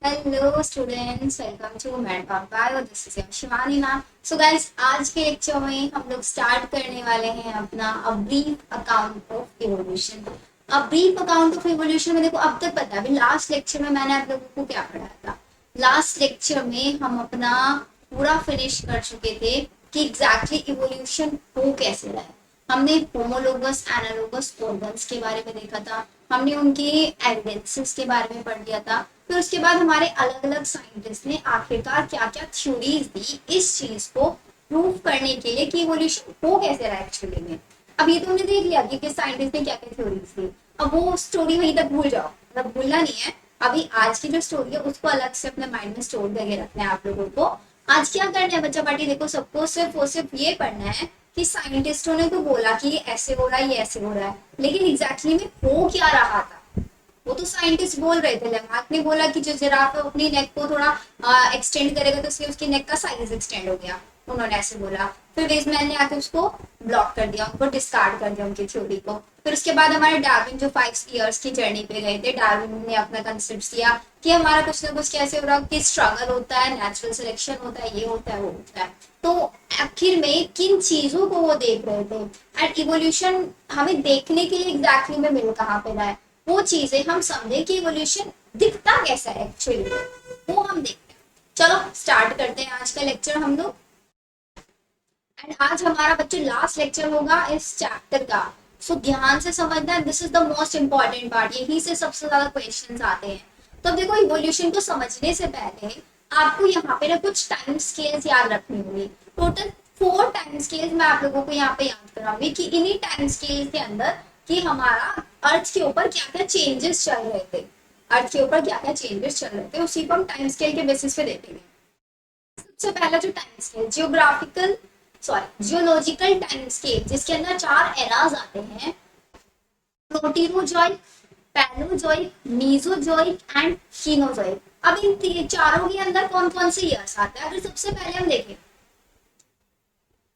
Hello students, welcome to mad bio. This is Shivani ma'am. So guys, आज के lecture में हम लोग स्टार्ट करने वाले हैं अपना a brief account of evolution. A brief account of evolution में देखो, अब तक पता है अभी लास्ट लेक्चर में मैंने आप लोगों को क्या पढ़ाया था। लास्ट लेक्चर में हम अपना पूरा फिनिश कर चुके थे कि एग्जैक्टली इवोल्यूशन हो कैसे रहा है। हमने होमोलोगस एनालोगस ऑर्गन्स के बारे में देखा था, हमने उनके एविडेंसेस के बारे में पढ़ लिया था। फिर उसके बाद हमारे अलग अलग साइंटिस्ट ने आखिरकार क्या क्या थ्योरीज दी इस चीज को प्रूव करने के लिए कि इवोल्यूशन हो कैसे रहा है एक्चुअली में। अब ये तो हमने देख लिया कि किस साइंटिस्ट ने क्या क्या थ्योरीज दी। अब वो स्टोरी वहीं तक भूल जाओ, मतलब भूलना नहीं है। अभी आज की जो स्टोरी है उसको अलग से अपने माइंड में स्टोर करके रखना है आप लोगों को। आज क्या करना है बच्चा पार्टी, देखो सबको सिर्फ और सिर्फ ये पढ़ना है कि साइंटिस्टों ने तो बोला कि ये ऐसे हो रहा है, ये ऐसे हो रहा है, लेकिन एग्जैक्टली में हो क्या रहा था। वो तो साइंटिस्ट बोल रहे थे, लेमार्क ने बोला कि जो जिराफ है अपनी नेक को थोड़ा एक्सटेंड करेगा तो उसके उसकी नेक का साइज एक्सटेंड हो गया, उन्होंने ऐसे बोला। फिर वेजमैन ने आके उसको ब्लॉक कर दिया, उनको डिस्कार्ड कर दिया उनकी थ्योरी को। फिर उसके बाद हमारे डार्विन जो 5 इयर्स की जर्नी पे गए थे, डार्विन ने अपना कंसेप्ट दिया कि हमारा कुछ ना कुछ कैसे हो रहा है कि स्ट्रगल होता है, नेचुरल सिलेक्शन होता है, ये होता है वो होता है। तो आखिर में किन चीजों को वो देख रहे थे एंड इवोल्यूशन हमें देखने के लिए एग्जैक्टली में मिल कहाँ पे रहा है, वो चीजें हम समझे कि इवोल्यूशन दिखता कैसा है एक्चुअली, वो हम देखते हैं। चलो स्टार्ट करते हैं आज का लेक्चर हम लोग। एंड आज हमारा बच्चों लास्ट लेक्चर होगा इस चैप्टर का। सो ध्यान से समझना, this is the most important part, यही से सबसे ज्यादा क्वेश्चंस आते हैं। तो अब देखो, इवोल्यूशन को समझने से पहले आपको यहाँ पे ना कुछ टाइम स्केल्स याद रखनी होगी। टोटल 4 टाइम स्केल्स मैं आप लोगों को यहाँ पे याद कराऊंगी कि इन्हीं टाइम स्केल के अंदर कि हमारा अर्थ के ऊपर क्या क्या चेंजेस चल रहे थे, अर्थ के ऊपर क्या क्या चेंजेस चल रहे थे, उसी को हम टाइम स्केल के बेसिस पे देखेंगे। सबसे पहला जो time scale geological time scale, जिसके अंदर 4 एराज आते हैं, प्रोटीरोजोइक, पैलोजोइक, मीजोजोइक एंड कीनोजोइक। अब इन चारों के अंदर कौन कौन से ईयर्स आते हैं, अगर सबसे पहले हम देखें,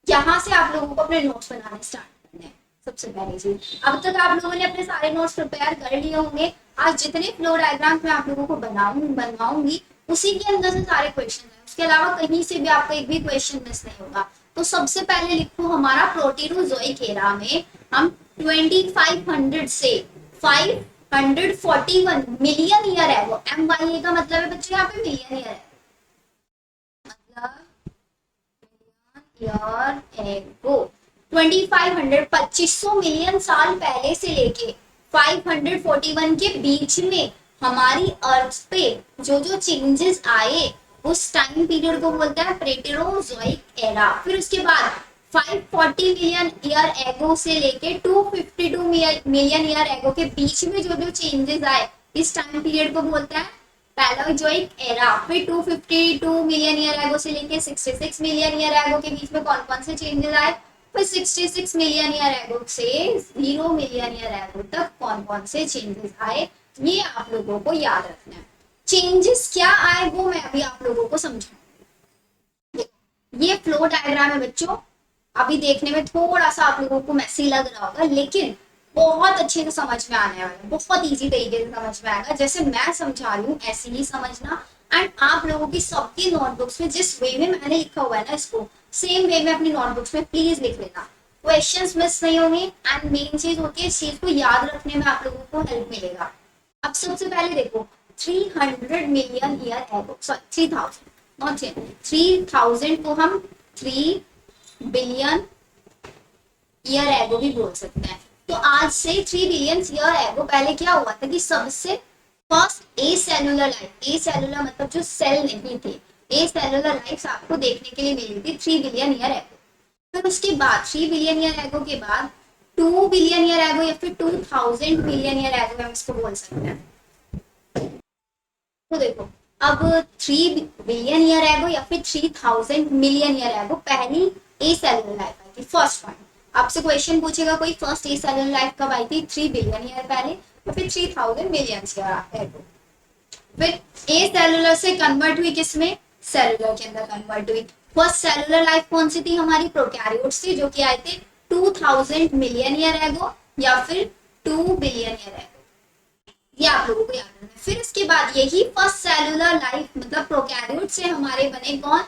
यहाँ से आप लोगों को अपने नोट्स बनाने स्टार्ट करने हैं। सबसे पहली चीज, अब तक आप लोगों ने अपने सारे नोट्स प्रिपेयर कर लिए होंगे। आज जितने फ्लो डायग्राम मैं आप लोगों को बनवाऊंगी उसी के अंदर से सारे क्वेश्चन है, उसके अलावा कहीं से भी आपका एक भी क्वेश्चन मिस नहीं होगा। तो सबसे पहले लिखो, हमारा प्रोटीरोजोइक एरा में हम 2500 से 541 मिलियन ईयर है वो, MYA का मतलब है बच्चों यहाँ पे मिलियन ईयर है, मतलब ईयर एगो 2500 2500 मिलियन साल पहले से लेके 541 के बीच में हमारी अर्थ पे जो जो चेंजेस आए उस टाइम पीरियड को बोलता है प्रेटेरोजोइक एरा। फिर उसके बाद 540 मिलियन ईयर एगो से लेके 252 मिलियन ईयर एगो के बीच में जो जो चेंजेस आए इस टाइम पीरियड को बोलता है पैलोजोइक एरा। फिर 252 मिलियन ईयर एगो से लेके 66 मिलियन ईयर एगो के बीच में कौन कौन से चेंजेस आए, फिर 66 मिलियन ईयर एगो से 0 मिलियन ईयर एगो तक कौन कौन से चेंजेस आए, ये आप लोगों को याद रखना है। चेंजेस क्या आए वो मैं अभी आप लोगों को समझाऊंगी। ये फ्लो डायग्राम है बच्चों, अभी देखने में थोड़ा सा आप लोगों को मैसी लग रहा होगा, लेकिन बहुत अच्छे से समझ में आने वाला है, बहुत इजी तरीके से समझ में आएगा। जैसे मैं समझा रही हूँ ऐसे ही समझना। एंड आप लोगों की सबकी नोटबुक्स में जिस वे में मैंने लिखा हुआ है ना, इसको सेम वे में अपनी नोटबुक्स में प्लीज लिख लेना, क्वेश्चंस मिस नहीं होंगे। एंड मेन चीज होती है, इस चीज को याद रखने में आप लोगों को हेल्प मिलेगा। अब सबसे पहले देखो, 300 मिलियन ईयर एगो, सॉरी 3000 नॉट 3000 को हम 3 बिलियन ईयर एगो भी बोल सकते हैं। तो आज से 3 बिलियन ईयर एगो पहले क्या हुआ था कि सबसे first A cellular life, A cellular मतलब जो सेल नहीं थे, ए सेलुलर लाइफ आपको देखने के लिए मिली थी 3 बिलियन ईयर एगो। फिर उसके बाद 3 बिलियन ईयर एगो के बाद 2 बिलियन ईयर एगो या फिर 2000 बिलियन ईयर एगो हम इसको बोल सकते हैं। तो देखो, अब 3 बिलियन ईयर एगो या फिर 3000 मिलियन ईयर एगो पहली ए सेलुलर लाइफ आई थी, फर्स्ट पॉइंट। आपसे क्वेश्चन पूछेगा कोई, फर्स्ट ए सेलुलर लाइफ कब आई थी, 3 बिलियन ईयर पहले, तो फिर 3000 मिलियन ईयर एगो। फिर ए सेलुलर से कन्वर्ट हुई किसमें, सेलुलर के अंदर कन्वर्ट हुई। फर्स्ट सेलुलर लाइफ कौन सी थी, हमारी प्रोकैरियोट्स थी, जो कि आए थे 2000 मिलियन ईयर एगो या फिर 2 बिलियन ईयर एगो। ये आप लोगों को याद रखना है। फिर उसके बाद यही फर्स्ट सेलुलर लाइफ मतलब प्रोकैरियोट से हमारे बने कौन,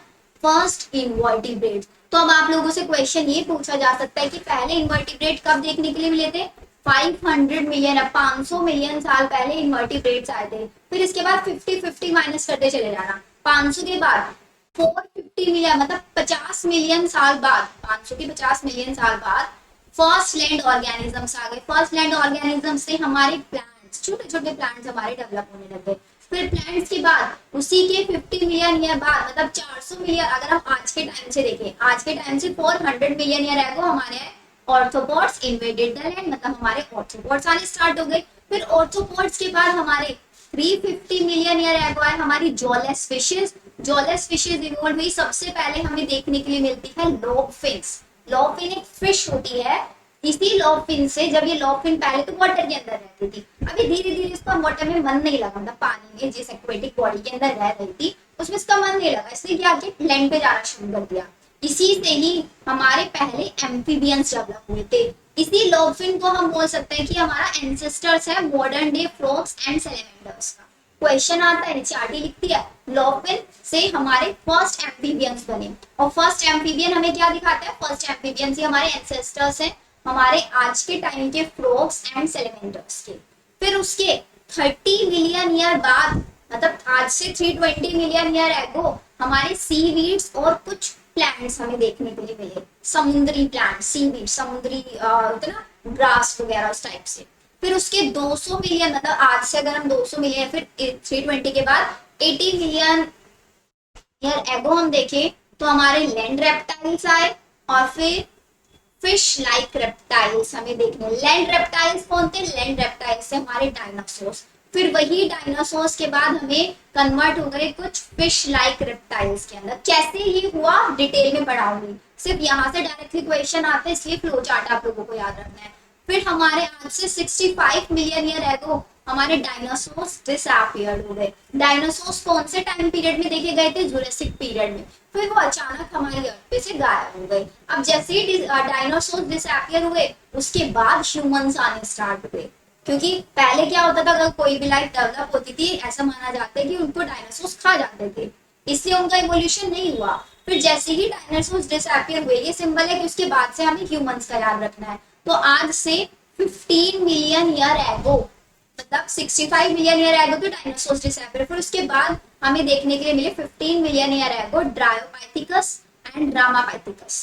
फर्स्ट इनवर्टिब्रेट। तो अब आप लोगों से क्वेश्चन ये पूछा जा सकता है कि पहले इनवर्टिब्रेट कब देखने के लिए मिले थे, 500 मिलियन, अब 500 मिलियन साल पहले इनवर्टिब्रेट्स आए थे। फिर इसके बाद 50-50 माइनस करते चले जाना, 500 के बाद 450 मिलियन मतलब 50 मिलियन साल बाद, 500 के 50 मिलियन साल बाद फर्स्ट लैंड ऑर्गेनिजम्स आ गए। फर्स्ट लैंड ऑर्गेनिज्म से हमारे प्लांट्स, छोटे छोटे प्लांट्स हमारे डेवलप होने लगे। फिर प्लांट्स के बाद उसी के 50 मिलियन ईयर बाद मतलब 400 मिलियन, अगर हम आज के टाइम से देखें, आज के टाइम से 400 मिलियन ईयर एगो हमारे ऑर्थोपॉड्स इन्वेडेड द लैंड, मतलब हमारे ऑर्थोपॉड्स आने स्टार्ट हो गए। फिर ऑर्थोपॉड्स के बाद हमारे 350 मिलियन ईयर एगो आए हमारी jawless fishes. Jawless fishes evolve हुई, सबसे पहले हमें देखने के लिए मिलती है लॉबफिन्स। लॉबफिन एक फिश होती है, इसी लॉबफिन से, जब ये लॉबफिन पहले तो वाटर के अंदर रहती थी, अभी धीरे धीरे इसका वाटर में मन नहीं लगा, मतलब पानी में जिस एक्वेटिक बॉडी के अंदर रह रही थी उसमें इसका मन नहीं लगा, इसने क्या किया, लैंड पे जाना शुरू कर दिया। इसी से ही हमारे पहले एम्फीबियंस डेवलप हुए थे। इसी लॉबफिन को हम बोल सकते हैं कि हमारा एंसेस्टर्स है मॉडर्न डे फ्रॉग्स एंड सैलेमेंडर्स का। क्वेश्चन आता है, एनसीईआरटी लिखती है लॉबफिन से हमारे फर्स्ट एम्फीबियंस बने, और फर्स्ट एम्फीबियन हमें क्या दिखाता है, फर्स्ट एम्फीबियंस ही हमारे एंसेस्टर्स हैं, हमारे आज के टाइम के फ्रॉग्स एंड सैलेमेंडर्स के। फिर उसके 30 मिलियन ईयर बाद मतलब आज से 320 मिलियन ईयर एगो हमारे सीवीड्स और कुछ प्लांट्स हमें देखने के लिए मिले, समुद्री प्लांट, सीवीड, समुद्री ना ग्रास वगैरह उस टाइप से। फिर उसके 200 मिलियन मतलब आज से अगर हम 200 मिलियन, फिर 320 के बाद 80 मिलियन ईयर एगो हम देखें तो हमारे लैंड रेप्टाइल्स आए, और फिर फिश लाइक रेप्टाइल्स हमें देखने। लैंड रेप्टाइल्स कौन थे, लैंड रेप्टाइल्स से हमारे डायनासोर्स। फिर वही डायनासोर्स के बाद हमें कन्वर्ट हो गए कुछ फिश लाइक रेप्टाइल्स के अंदर। कैसे ये हुआ डिटेल में पढ़ाऊंगी, सिर्फ यहाँ से डायरेक्टली क्वेश्चन आते हैं इसलिए फ्लो चार्ट आप लोगों को याद रखना है। फिर हमारे आज से 65 मिलियन ईयर एगो हमारे डायनासोर्स डिसअपीयर्ड हो गए। डायनासोर्स कौन से टाइम पीरियड में देखे गए थे, जुरासिक पीरियड में। फिर वो अचानक हमारी अर्थ पे से गायब हो गए। अब जैसे ही डायनासोर्स डिसअपीयर हुए उसके बाद ह्यूमंस आने स्टार्ट हुए, क्योंकि पहले क्या होता था, अगर कोई भी लाइफ डेवलप होती थी ऐसा माना जाता है कि उनको डायनासोर्स खा जाते थे, इसलिए उनका इवोल्यूशन नहीं हुआ। फिर जैसे ही डायनासोर्स डिसअपीयर हुए, ये सिंबल है कि उसके बाद से हमें ह्यूमंस का याद रखना है। तो आज से 15 मिलियन ईयर एगो मतलब 65 मिलियन ईयर एगो तो डायनासोर्स डिसअपीयर, फिर उसके बाद हमें देखने के लिए मिले 15 मिलियन ईयर एगो ड्रायोपाइथिकस एंड रामापाइथिकस,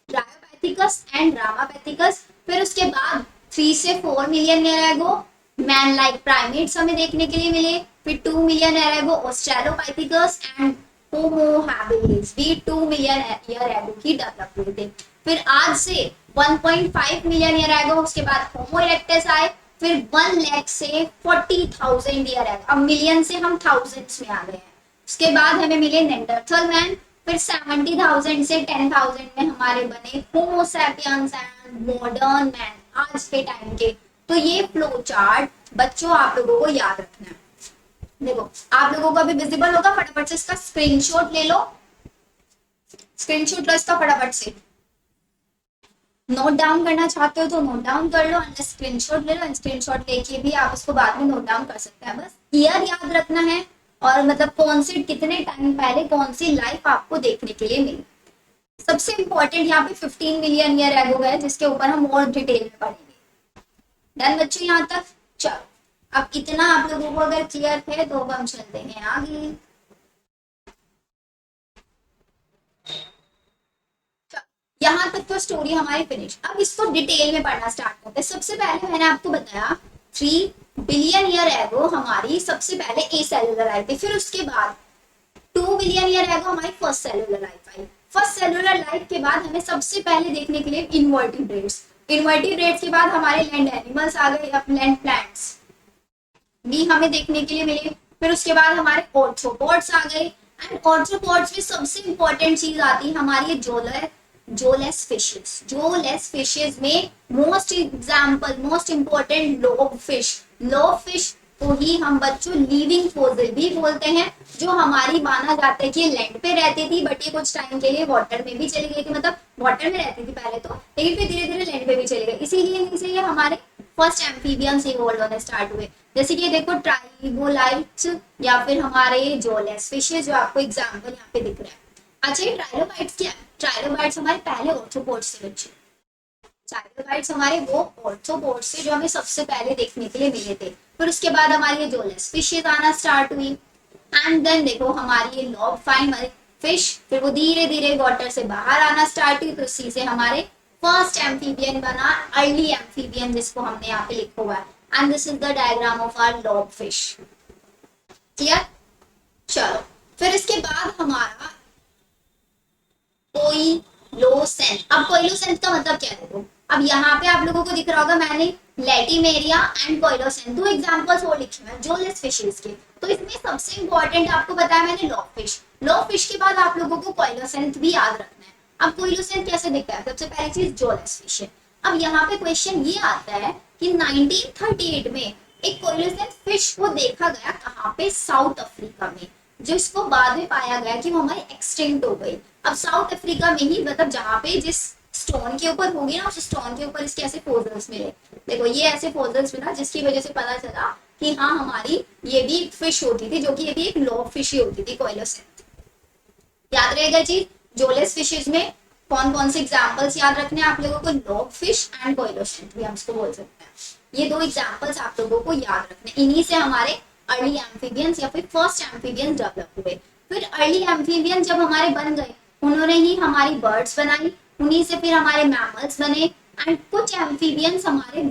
ड्रायोपाइथिकस एंड रामापाइथिकस। फिर उसके बाद 3 से 4 मिलियन ईयर एगो मैन लाइक प्राइमेट्स हमें देखने के लिए मिले। फिर 2 मिलियन ईयर एगो ऑस्ट्रेलोपाइथिकस एंड होमो हैबिलिस भी 2 मिलियन ईयर एगो ही डेवलप हुए थे। फिर आज से 1.5 मिलियन ईयर एगो उसके बाद होमो इरेक्टस आए। फिर 1 लाख से 40,000 ईयर एगो, अब मिलियन से हम थाउजेंड्स में आ गए हैं। उसके बाद हमें मिले नेंडरथल मैन। फिर 70,000 से 10,000 में हमारे बने Homo sapiens and modern man आज के टाइम के। तो ये फ्लो चार्ट बच्चों आप लोगों को याद रखना है। देखो आप लोगों को अभी विजिबल होगा, फटाफट से इसका स्क्रीनशॉट ले लो, स्क्रीनशॉट लो इसका फटाफट से। नोट डाउन करना चाहते हो तो नोट डाउन कर लो, स्क्रीनशॉट ले लो, स्क्रीनशॉट लेके भी आप उसको बाद में नोट डाउन कर सकते हैं। बस ईयर याद रखना है और मतलब कौन सी कितने टाइम पहले कौन सी लाइफ आपको देखने के लिए मिली। सबसे इंपॉर्टेंट यहाँ पे 15 मिलियन ईयर एगो है जिसके ऊपर हम और डिटेल में पढ़ेंगे। डन बच्चों यहाँ तक, चलो अब इतना आप लोगों को अगर क्लियर है तो हम चलते हैं आगे। यहाँ तक तो स्टोरी हमारी फिनिश। अब इसको डिटेल में पढ़ना स्टार्ट करते हैं। सबसे पहले मैंने आपको बताया 3 बिलियन ईयर एगो हमारी सबसे पहले ए सेलुलर आई थी। फिर उसके बाद 2 बिलियन ईयर एगो हमारी first cellular life I. First cellular life के बाद हमें सबसे पहले देखने के लिए इनवर्टिब्रेट्स, इनवर्टिब्रेट्स के बाद हमारे लैंड एनिमल्स आ गए, अब लैंड प्लांट्स भी हमें देखने के लिए मिले। फिर उसके बाद हमारे ऑर्थ्रोपॉड्स आ गए, एंड ऑर्थ्रोपॉड्स में सबसे इंपॉर्टेंट चीज आती है हमारी जोलेस फिशेस। जोलेस फिशेस में most example most important lobe fish. Lobe fish को ही हम बच्चों लिविंग फोसिल भी बोलते हैं, जो हमारी माना जाता है कि लैंड पे रहती थी बट ये कुछ टाइम के लिए वाटर में भी चली गई थी, मतलब वाटर में रहती थी पहले तो, लेकिन फिर धीरे धीरे लैंड पे भी चली गई, इसीलिए ये हमारे फर्स्ट एम्फीबियंस इवॉल्व होने स्टार्ट हुए। जैसे कि देखो ट्राइबोलाइट्स या फिर हमारे जोलेस फिशेज, जो आपको एग्जांपल यहाँ पे दिख रहा है। अच्छा ये ट्राइलोबाइट्स क्या है? ट्राइलोबाइट्स हमारे पहले ऑर्थ्रोपोड्स से बच्चे, ट्राइलोबाइट्स हमारे वो ऑर्थ्रोपोड्स से जो हमें सबसे पहले देखने के लिए मिले थे। फिर उसके बाद हमारी ये जोलेस फिशेज आना स्टार्ट हुई, एंड देन देखो हमारी ये लॉब फाइन फिश, फिर वो धीरे धीरे वाटर से बाहर आना स्टार्ट हुई, तो इसी से हमारे फर्स्ट एम्फीबियन बना, अर्ली एम्फीबियन, जिसको हमने यहाँ पे लिखा हुआ है, and this is the diagram of our lobe fish. Clear? चलो फिर इसके बाद हमारा कोइलोसेंट। अब कोइलोसेंट का मतलब क्या है? देखो अब यहाँ पे आप लोगों को दिख रहा होगा मैंने लैटिमेरिया एंड कोइलोसेंट दो एग्जांपल्स और लिखे हैं जोलेस फिशेस के। तो इसमें सबसे इंपॉर्टेंट आपको बताया मैंने लॉबफिश। लॉबफिश के बाद आप लोगों को कोइलोसेंट भी याद रखना है। अब कोइलोसेंट कैसे दिखता है? सबसे पहली चीज जोलेस फिश है। अब यहाँ पे क्वेश्चन ये आता है कि 1938 में एक कोइलोसेंट फिश को देखा गया कहाँ पे? साउथ अफ्रीका में, जिसको बाद में पाया गया कि वो हमारी एक्सटिंक्ट हो गई। अब साउथ अफ्रीका में ही, मतलब जहाँ पे जिस स्टोन के ऊपर होगी ना, उस स्टोन के ऊपर इसके ऐसे फोसिल्स मिले। देखो ये ऐसे फोसिल्स मिला, जिसकी वजह से पता चला कि हाँ हमारी ये भी एक फिश होती थी, जो कि ये भी एक लॉब फिश ही होती थी, कोइलोसेंट। याद रहेगा जी, जोलेस फिशेज में कौन कौन से एग्जाम्पल्स याद रखने हैं आप लोगों को? लॉब फिश एंड कोइलोसेंट भी हम इसको बोल सकते हैं। ये दो एग्जाम्पल्स आप लोगों को याद रखने, इन्हीं से हमारे अर्ली एम्फीबियंस या फिर फर्स्ट एम्फीबियंस डेवलप हुए। फिर अर्ली एम्फीबियंस जब हमारे बन गए, उन्होंने ही हमारी बर्ड्स बनाई, उन्हीं से फिर हमारे मैमल्स बने, एंड कुछ एम्फीबियंस हमारे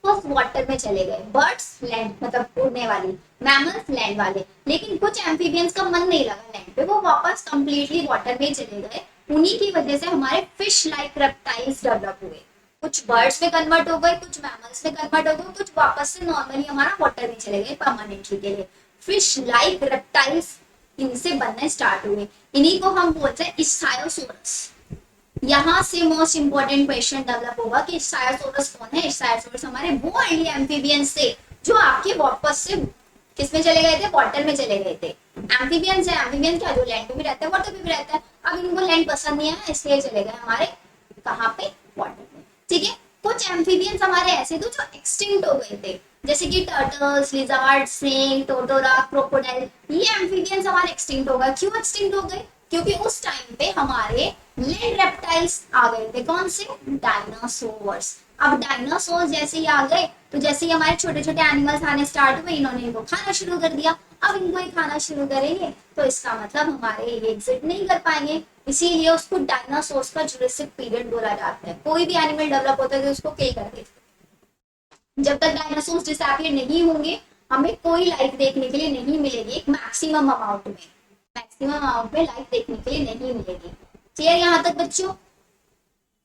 वाटर में चले गए। बर्ड्स लैंड मतलब उड़ने वाली, मैमल्स लैंड वाले। लेकिन कुछ एम्फीबियंस का मन नहीं लगा लैंड पे, वो वापस कंप्लीटली वाटर में चले गए। उन्हीं की वजह से हमारे फिश लाइक रेप्टाइल्स डेवलप हुए। कुछ बर्ड्स में कन्वर्ट हो गए, कुछ मैमल्स में कन्वर्ट हो गए, कुछ वापस से नॉर्मली हमारा वाटर में चले गए परमानेंटली के लिए। फिश लाइक रेप्टाइल्स इनसे बनने स्टार्ट हुए। इन्हीं को हम बोलते हैं इस्चायोसोरस। यहाँ से मोस्ट इंपोर्टेंट क्वेश्चन डेवलप होगा कि इस्चायोसोरस कौन है? इस्चायोसोरस हमारे वो अर्ली एम्फीबियंस थे जो आपके वापस से किसमें चले गए थे? वाटर में चले गए थे। एम्फीबियंस है, एम्फीबियन क्या जो लैंड पे भी रहता है वाटर पे भी रहता है। अब इनको लैंड पसंद नहीं है, इसलिए चले गए हमारे कहाँ पे? वाटर में। ठीक है, कुछ एम्फीबियंस हमारे ऐसे थे जो एक्सटिंक्ट हो गए थे, जैसे कि टर्टल्स, लिजर्ड, स्नेक, टोटोरा, क्रोकोडाइल। ये एम्फीबियंस हमारे एक्सटिंक्ट हो गए। क्यों एक्सटिंक्ट हो गए? क्योंकि उस टाइम पे हमारे लैंड रेप्टाइल्स आ गए थे। कौन से? डायनासोर्स। अब डायनासोर जैसे ही आ गए, तो जैसे ही हमारे छोटे छोटे एनिमल्स आने स्टार्ट हुए, इन्होंने इनको खाना शुरू कर दिया। अब इनको ही खाना शुरू करेंगे तो इसका मतलब हमारे ये एग्जिट नहीं कर पाएंगे, इसीलिए उसको डायनासोर्स का जुरासिक पीरियड बोला जाता है। कोई भी एनिमल डेवलप होता है तो उसको किल कर देते हैं। जब तक डायनासोर्स डिसअपीयर नहीं होंगे, हमें कोई लाइफ देखने के लिए नहीं मिलेगी। एक मैक्सिमम अमाउंट में लाइफ देखने के लिए नहीं मिलेगी। क्लियर यहाँ तक बच्चों?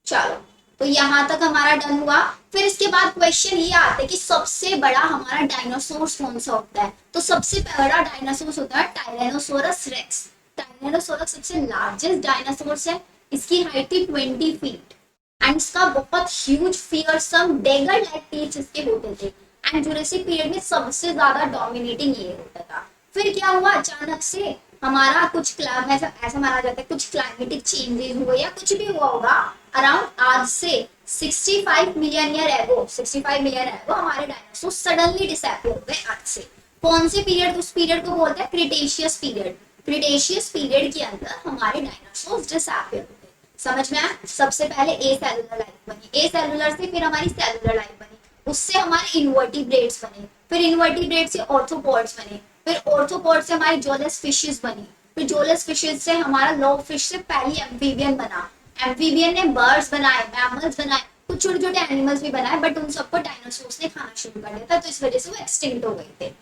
चलो तो यहाँ तक हमारा डन हुआ। फिर इसके बाद क्वेश्चन ये आता है कि सबसे बड़ा हमारा डायनासोर कौन सा होता है? तो सबसे बड़ा डायनासोर होता है टायरेनोसोरस रेक्स। टायरेनोसोरस सबसे लार्जेस्ट डायनासोर है। इसकी हाइट थी 20 फीट, एंड इसका बहुत ह्यूज फियरसम डेगर लाइक टीथ इसके होते थे। एंड जुरासिक पीरियड में सबसे ज्यादा डोमिनेटिंग ये होता था। फिर क्या हुआ? अचानक से हमारा कुछ ऐसा माना जाता है कुछ क्लाइमेटिक चेंजेस हुए या कुछ भी हुआ होगा अराउंड आज से 65 मिलियन ईयर एगो, 65 मिलियन एगो हमारे डायनासोर सडनली डिसअपीयर हो गए आज से। कौन से पीरियड? उस पीरियड को बोलते हैं क्रिटेशियस पीरियड। क्रिटेशियस पीरियड के अंदर हमारे डायनासोर डिसअपीयर हो गए। समझ में आया? सबसे पहले ए सेलुलर लाइफ बनी, ए सेलुलर से फिर हमारी सेलुलर लाइफ बनी, उससे हमारे इन्वर्टिब्रेट्स बने, फिर इन्वर्टिब्रेट से ऑर्थ्रोपोड्स बने, फिर ऑर्थ्रोपोड से हमारी जोलेस फिशेस बनी, फिर जोलेस फिशेस से हमारा लॉब फिश से पहली एम्फीबियन बना। एम्फीबियन ने बर्ड्स बनाए, मैमल्स बनाए, कुछ छोटे छोटे एनिमल्स भी बनाए, बट उन सबको डायनासोर्स ने खाना शुरू कर दिया था, तो इस वजह से वो एक्सटिंक्ट हो गए थे।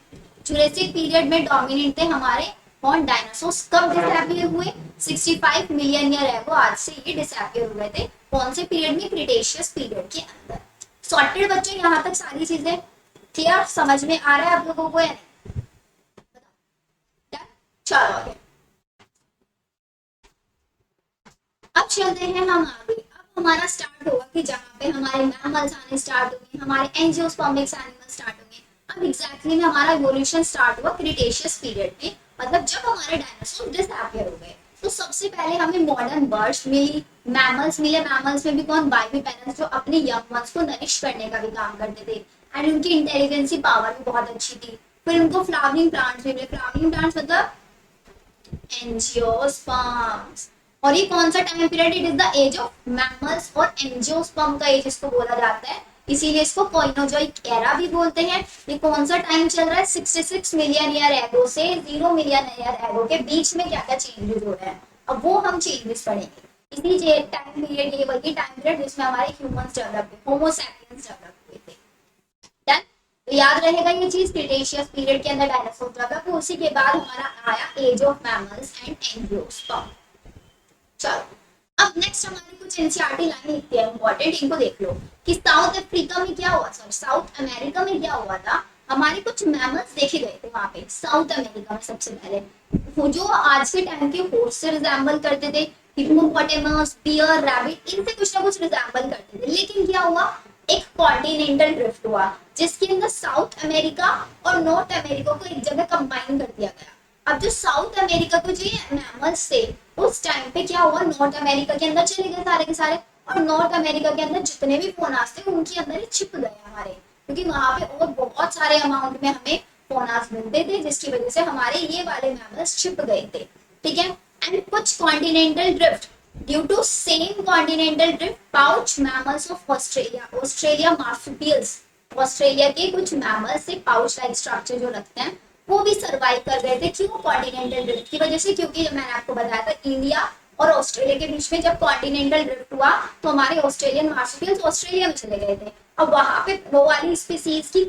जुरासिक पीरियड में डोमिनेट थे हमारे कौन? डायनासोर्स। कब डिसअपीयर हुए? 65 मिलियन ईयर एगो आज से ये डिसअपीयर हुए थे। कौन से पीरियड में? क्रिटेशियस पीरियड के अंदर। सॉर्टेड बच्चों, यहाँ तक सारी चीजें क्लियर समझ में आ रहा है आप लोगों को या नहीं? चलो आगे अब चलते हैं हम आगे। अब हमारा स्टार्ट होगा कि जहाँ पे हमारे मैमल्स आने स्टार्ट होंगे, हमारे एंजियोस्पर्मिक एनिमल्स स्टार्ट होंगे। अब एग्जैक्टली में हमारा इवोल्यूशन स्टार्ट हुआ क्रिटेशियस पीरियड में, मतलब जब हमारे डायनासोर डिसअपीयर हो गए। तो सबसे पहले हमें मॉडर्न बर्ड्स मिली, मैमल्स मिले। मैमल्स में भी कौन, बाइविपेरेंट्स, जो अपने यंग वंस को नरिश करने का भी काम करते थे, एंड उनकी इंटेलिजेंसी पावर भी बहुत अच्छी थी। फिर उनको फ्लावरिंग प्लांट्स मिले। फ्लावरिंग प्लांट्स मतलब एंजियोस्पर्म्स। और ये कौन सा time period, it is the age of mammals, और एंजियोस्पर्म का एज इसको बोला जाता है, इसीलिए इसको कोइनोजोइक एरा भी बोलते हैं। ये कौन सा टाइम चल रहा है, 66 मिलियन ईयर एगो से 0 मिलियन ईयर एगो के बीच में क्या क्या चेंजेस हो रहे हैं, अब वो हम चेंजेस पढ़ेंगे। इसी टाइम पीरियड, ये वही टाइम पीरियड जिसमें हमारे ह्यूमंस डेवलप हुए, होमो सैपियंस डेवलप हुए थे। डन। तो याद रहेगा ये चीज, क्रिटेशियस पीरियड के अंदर डायनासोर डेवलप हुए, उसी के बाद हमारा आया age of mammals and angiosperm. चलो, अब नेक्स्ट हमारी कुछ एनसीईआरटी लाइन लिखते हैं इंपॉर्टेंट, इनको देख लो कि साउथ अफ्रीका में क्या हुआ, सॉरी साउथ अमेरिका में क्या हुआ था। हमारे कुछ मैमल्स देखे गए थे वहां पे साउथ अमेरिका में। सबसे पहले वो जो आज के टाइम के हॉर्स से रिजेंबल करते थे, हिप्पोपोटेमस, बियर, रैबिट, इनसे कुछ ना कुछ रिजेंबल करते थे। लेकिन क्या हुआ, एक कॉन्टिनेंटल ड्रिफ्ट हुआ जिसके अंदर साउथ अमेरिका और नॉर्थ अमेरिका को एक जगह कंबाइन कर दिया गया। अब जो साउथ अमेरिका को जो मैमल्स थे उस टाइम पे क्या हुआ, नॉर्थ अमेरिका के अंदर चले गए सारे के सारे, और नॉर्थ अमेरिका के अंदर जितने भी फोनास थे उनके अंदर ही छिप गए हमारे, क्योंकि वहां पे और बहुत सारे अमाउंट में हमें फोनास मिलते थे, जिसकी वजह से हमारे ये वाले मैमल्स छिप गए थे। ठीक है। एंड कुछ continental drift, due to same continental drift, pouch mammals of Australia, Australia marsupials, Australia के कुछ मैमल्स से पाउच लाइक स्ट्रक्चर जो रखते हैं वो भी सरवाइव कर गए थे। क्यों, कॉन्टिनेंटल ड्रिफ्ट की वजह से, क्योंकि जब मैंने आपको बताया था इंडिया और ऑस्ट्रेलिया के बीच में जब कॉन्टिनेंटल ड्रिफ्ट हुआ तो हमारे ऑस्ट्रेलियन मार्सुपियल्स ऑस्ट्रेलिया में चले गए थे। अब वहां पे वो वाली स्पीसीज की